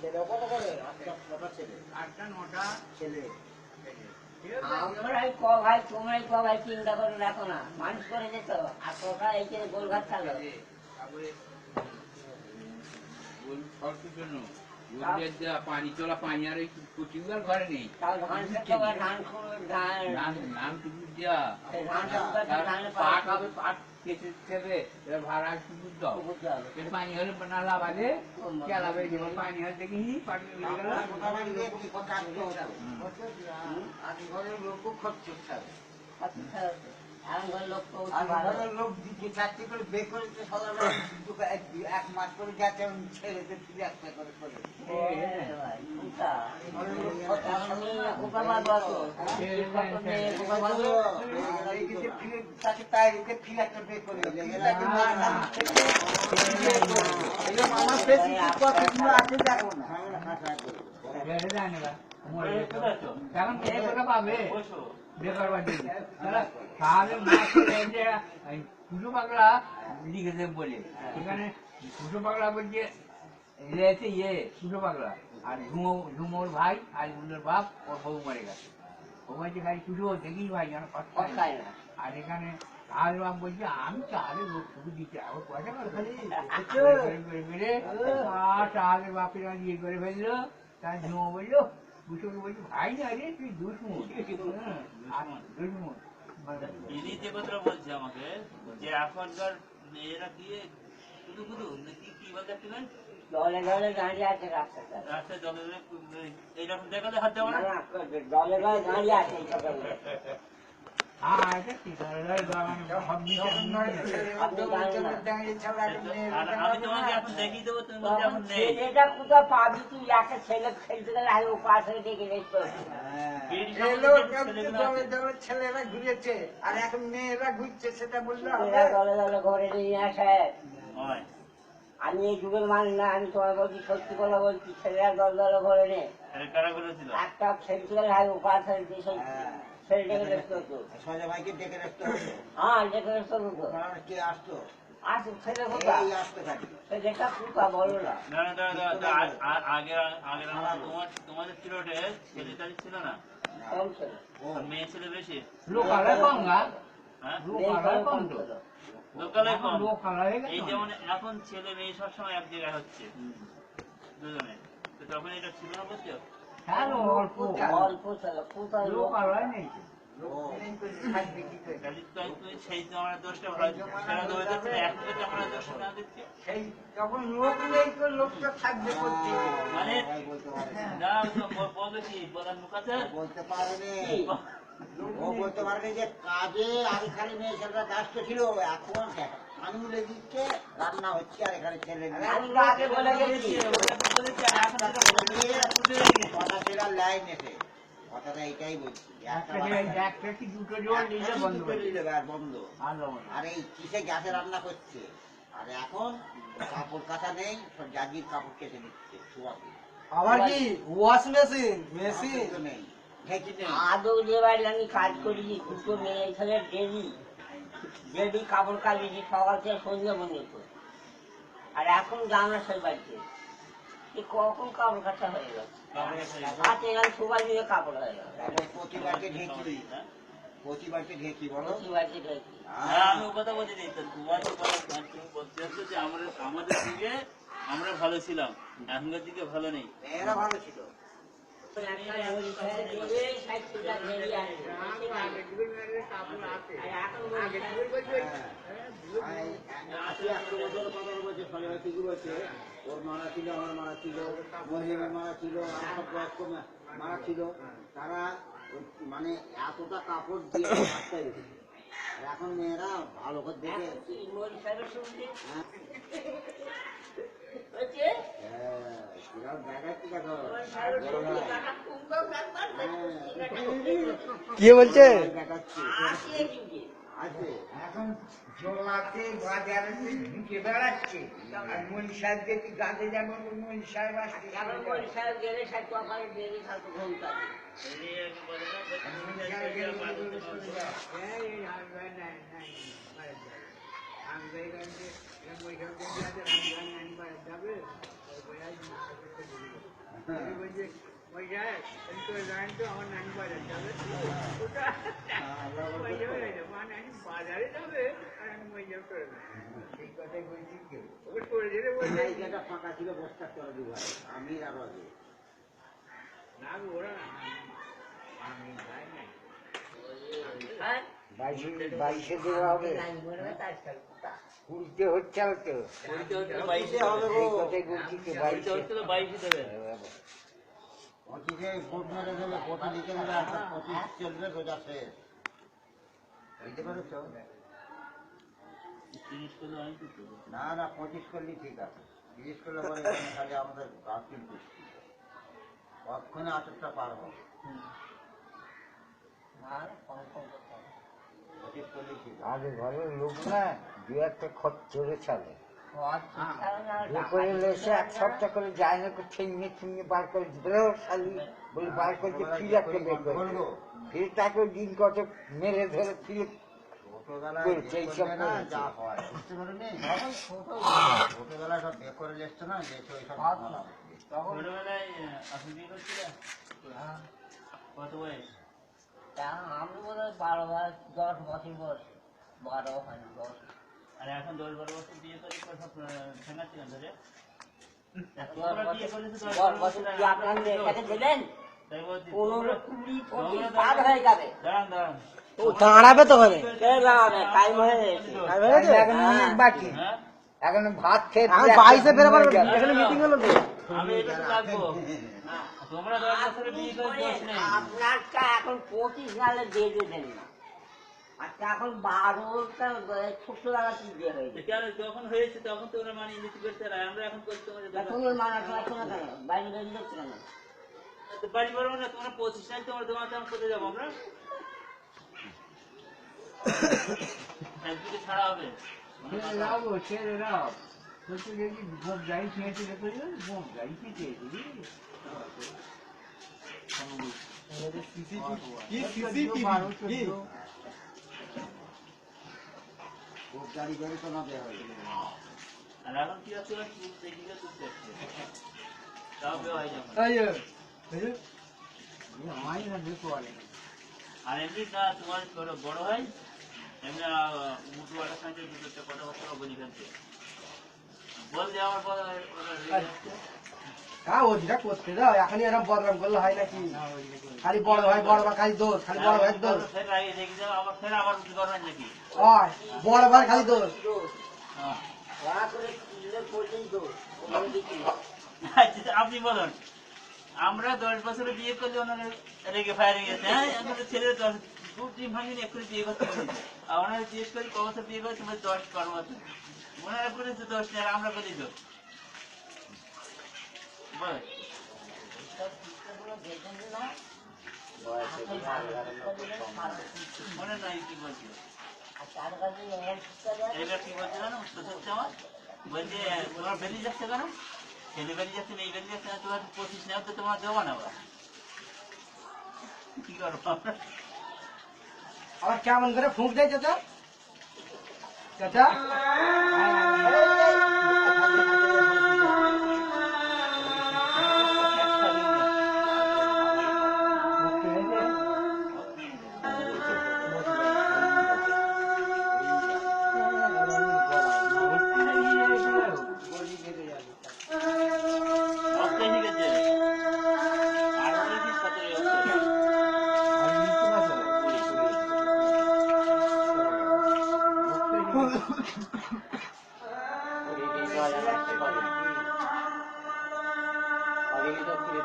ছেলে কত করে? 8টা ছেলে, 8টা 9টা ছেলে। আমরাই ক ভাই, তোমরাই ক ভাই, চিন্তা করে রাখো না, মানুষ করে যেত আর তোরা এই যে গোলঘাট চালো পানি চলা পানি আর টিউবওয়েল ঘরে নেই, পানি হলে নালা বাজে পানি হলে দেখি লোক খরচ লোক দিচ্ছে 4টি করে বে করে এক মাস করে গেছে ছেড়েতে একটা করে করে পাবে বেকার বাড়ি পুজো পাগলা লিখেছে বলে এখানে পুজো পাগলা বলছে ইয়ে পুজো পাগলা আর ঝুমোর ভাই আর উল্লোর বাপ ওর বউ মরে গেছে। ও বলছে ভাই পুজো দেখিস ভাই যেন আর এখানে আর বাপ বলছে আমি চালে লোক শুধু দিতে ওর পয়সা করে বাপেরা ইয়ে করে ফেললো। তার ঝুমো বললো দুশোকে বলছি ভাই না রে তুই দুশ্মন দুশ্মন। ইনি যে কথা বলছে আমাকে যে এখনকার মেয়েরা দিয়ে শুধু শুধু কি বলতে দলে দলে দাঁড়িয়ে আছে রাস্তাটা, রাস্তায় দলে এইরকম দেখালে হাত দেওয়া না, দলে দলে দাঁড়িয়ে আছে পাবি তুই একটা ছেলে খেলতে গেলে ও পাশে দেখে ছেলেরা ঘুরেছে আর এখন মেয়েরা ঘুরছে সেটা বললে দলে দলে ঘরে নিয়ে আসে। আমি এই যুগের মানি না, আমি তোমার বলছি সত্যি কথা বলছি, ছেলেরা দল দলে ঘরে নেই একটা খেলতে গেলে ও পাশে ছেলেটাকে দেখতে হতো, সজা ভাইকে ডেকে রাখতে হতো। হ্যাঁ ডেকে রাখতে হতো। কে আসতো? আসতো ছেলে কোথা আসতে থাকে সেটা কোথা বলো না। তোমাদের সিলেটে ছেলে তালি ছিল না, মেয়ে ছেলে বেশি, লোকালয় কম না, লোকালয় কম। এই যেমন এখন ছেলে মেয়ে সবসময় এক জায়গায় হচ্ছে দুজনে, তো তখন এটা ছিল না বুঝছো? অল্প অল্প কোথায় লোকালয় নেই। যখন লোক নেই তো লোকটা থাকবে করতে মানে বলতে পারেনি, ও বলতে পারেনি যে কাজে আগে খালি মেয়ে ছেলেরা ব্যস্ত ছিল, এখন আঙুলে দিচ্ছে রান্না হচ্ছে আর এখানে ছেলে কথা সেটা লাইন এসে কথাটা এইটাই বলছি, বন্ধ আর এই কিসে গ্যাসে রান্না করছে। আর এখন কাপড় কাচা নেই, সব জাগির কাপড় কেটে নিচ্ছে শোয়াকে। আবার কি ওয়াশ মেশিন মেশিন তো নেই, ঢেকি নেই। আদৌ যে বাড়ি আমি কাজ করি দুটো মেয়ে ছেলে ডেলি ডেলি কাপড় কাচি সকাল থেকে সন্ধ্যা পর্যন্ত, আর এখন জানা সেই বাড়িতে কখন কাপড় কাচা হয়ে গেল, হাতে গেল সবাই মিলে কাপড় হয়ে গেল। প্রতিবারকে ঢেকি, প্রতিবারকে ঢেকি বলো, প্রতিবারকে ঢেকি। আমি ও কথা বলতে চাই, তোমার তুমি বলতে চাচ্ছ যে আমাদের দিকে আমরা ভালো ছিলাম, এখনকার দিকে ভালো নেই। মেয়েরা ভালো ছিল, ওর মারা ছিল, আমার মারা ছিল, মহিমের মারা ছিল, সব বয়স্ক মারা ছিল, তারা মানে এতটা কাপড় দিয়ে রাস্তায় উঠেছে। আর এখন মেয়েরা ভালো করে দেখে কি বলছে এখন জলাতে বাজারে ঢুকে বেড়াচ্ছে, আর মনি সাহেব দেখি গাঁদে যেমন মনি সাহেব আসছে, মনি সাহেব গেলে সাহেব কপালে বেরিয়ে থাকতো ঘুমটা যাবে ফাঁকা ছিল বস্তা করে দিব আমি আর বাইশে দেওয়া হবে কুড়িতে হচ্ছে আর তো বাইশে হবে এই কথাই বলছি তো বাইশে বাইশে দেবে পঁচিশে ভোট মেরে দেবে ভোটা দিতে গেলে এখন 25 চলবে রোজা শেষ বুঝতে পারছো? 30 করে আমি কি করবো? না না 25 করলেই ঠিক আছে 30 করলে পরে এখানে খালি আমাদের গাছিল বৃষ্টি কখনো 18টা পার হবে 25 করলেই ঠিক আগে ঘরের লোক না দু একটা খত চড়ে ছাড়ে এসে এক সপ্তাহ করে যায় না ঠেঙে ঠেঙে বার করে দিলেও শালি বলে বার করতে ফিরে একটা বের করবো ফিরে তাকে দিন কত মেরে ধরে ফিরে করছে এইসব যা হয় বুঝতে পারেনি ছোটবেলায় সব বের করে এসছে না যে ওইসব ছোটবেলায় আপনি বিয়ে করছিলেন? কত বয়স? আমি বোধ হয় 12 10 বছর বয়স 12 হয় 10 আর এখন 10-12 বছর বিয়ে করে সব ভেঙাচ্ছিলেন ধরে? তোমরা বিয়ে করেছো তো 10 বছর কি আপনার মেয়েটাকে দেবেন তাই বলছি 15 20 25 পার হয়ে যাবে দাঁড়ান দাঁড়ান ও দাঁড়াবে তো ওখানে কে যাবে টাইম হয়ে গেছে এখন অনেক বাকি হ্যাঁ এখন ভাত খেয়ে আমি 22-এ বেরোবার এখানে মিটিং হলো তো আমি এটা তো লাগবো তোমরা 10 বছরে বিয়ে করে দোষ নেই আপনারটা এখন 25 সালে দিয়ে দেবেন না আচ্ছা এখন 12টা ছোট লাগাচ্ছি দিয়ে হয়েছে কেন যখন হয়েছে তখন তো ওরা মানিয়ে নিতে করতে আমরা এখন করতে তোমাদের এখন মানা শোনা কেন বাইরে বেরিয়ে যাচ্ছে কেন তো বাড়ি পারবো না তোমরা 25 সাল তোমরা তোমার তেমন কোথায় যাবো আমরা একদিকে ছাড়া হবে ছেড়ে দাও গো, ছেড়ে দাও বলছি দেখি ভোট যাই খেয়েছে দেখো ভোট যাই খেয়েছে গাড়ি গাড়ি তো না দেওয়া হয় আর এখন কি আছে ওরা চুল দেখিয়ে তুলতে আসছে তাও বেও হয় যাবে হয় না দেখো আরে আর এমনি না তোমার ছোট বড় হয় এমনি মুটু আটার সঙ্গে দুটো কথাবার্তা বলি ফেলছে বল যে আমার পর ওটা করতে দাও এখনই এরকম বদনাম করলে হয় নাকি খালি বড় ভাই খালি দোষ খালি বড় ভাই দোষ ফের আগে দেখি যাও আবার ফের আবার করবেন নাকি হয় বড় ভাই খালি দোষ ওরা করে কিনলে পর্যন্ত আচ্ছা, আপনি বলুন আমরা 10 বছরে বিয়ে করলে ওনারা রেগে ফায়ার হয়ে গেছে হ্যাঁ এখন ছেলের 2 ভাঙিনি এক্ষুনি বিয়ে করতে পারি আর ওনারা জিজ্ঞেস করি ক বছর বিয়ে করে তোমার 10-12 বছর ওনারা করেছে 10 নেই আর আমরা করি তো বল মনে নাই কি বলছি এবার কি বলছে জানো উত্তর হচ্ছে আমার বলছে তোমার বেরিয়ে যাচ্ছে কেন ছেলে বেরিয়ে যাচ্ছে মেয়ে বেরিয়ে যাচ্ছে না তোমার 25 নেওয়া তো তোমার দেবো না আবার কি করবো আমরা আবার কেমন করে ফুঁক দেয় চাচা চাচা অক্ষয় ঠিক আছে আর বলে কি 17 অক্ষয়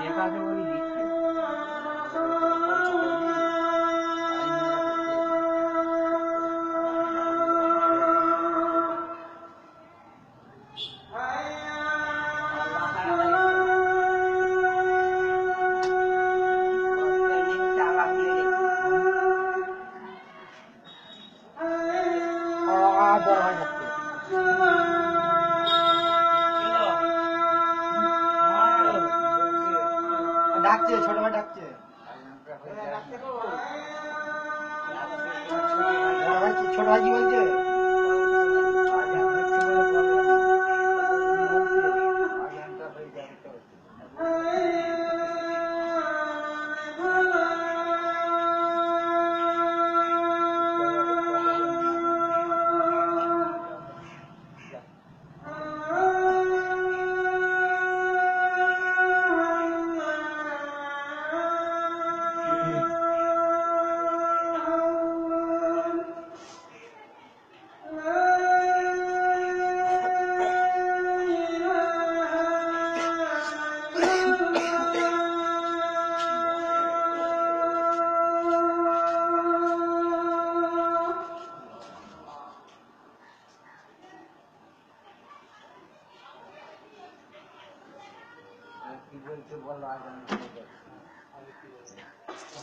লেখা আছে বলে দিচ্ছে বড় ভাই ডাকছে ছোট ভাই ডাকছে ছোট ভাই কি বলছে?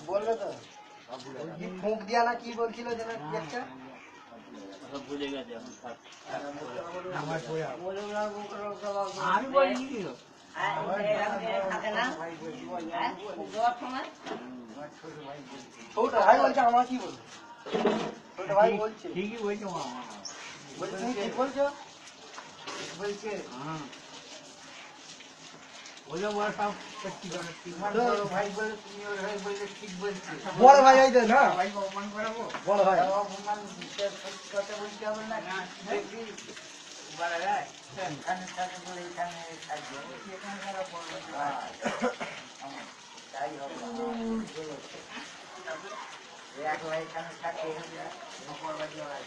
বললো তো কি ফুঁক দিয়া না কি বলছিল যেন কি একটা সব ভুলে গেছে এখন থাক। আমি বলিনি কি গো? থাকে না হ্যাঁ? ফুক দেওয়ার সময় ছোট ভাই বলছে আমার কি বলবো ছোট ভাই বলছে ঠিকই বলছো মামা। বলছে তুমি ঠিক বলছো বলছে হ্যাঁ। বলো বড় সব সত্যি কথা, ঠিক বলো। ভাই বলে তুমি ওর ভাই বলে ঠিক বলছে বড় ভাই এই দেন হ্যাঁ ভাইকে অপমান করাবো? বড় ভাই কথা বলতে হবে না দেখবি বলা যায় এখানে থাকে বলে এখানে থাকবে এখানে তারা বলবে তাই হবে একলা এখানে থাকে উপর বাড়ি হয়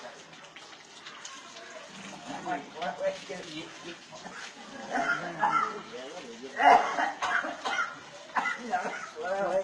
ওরা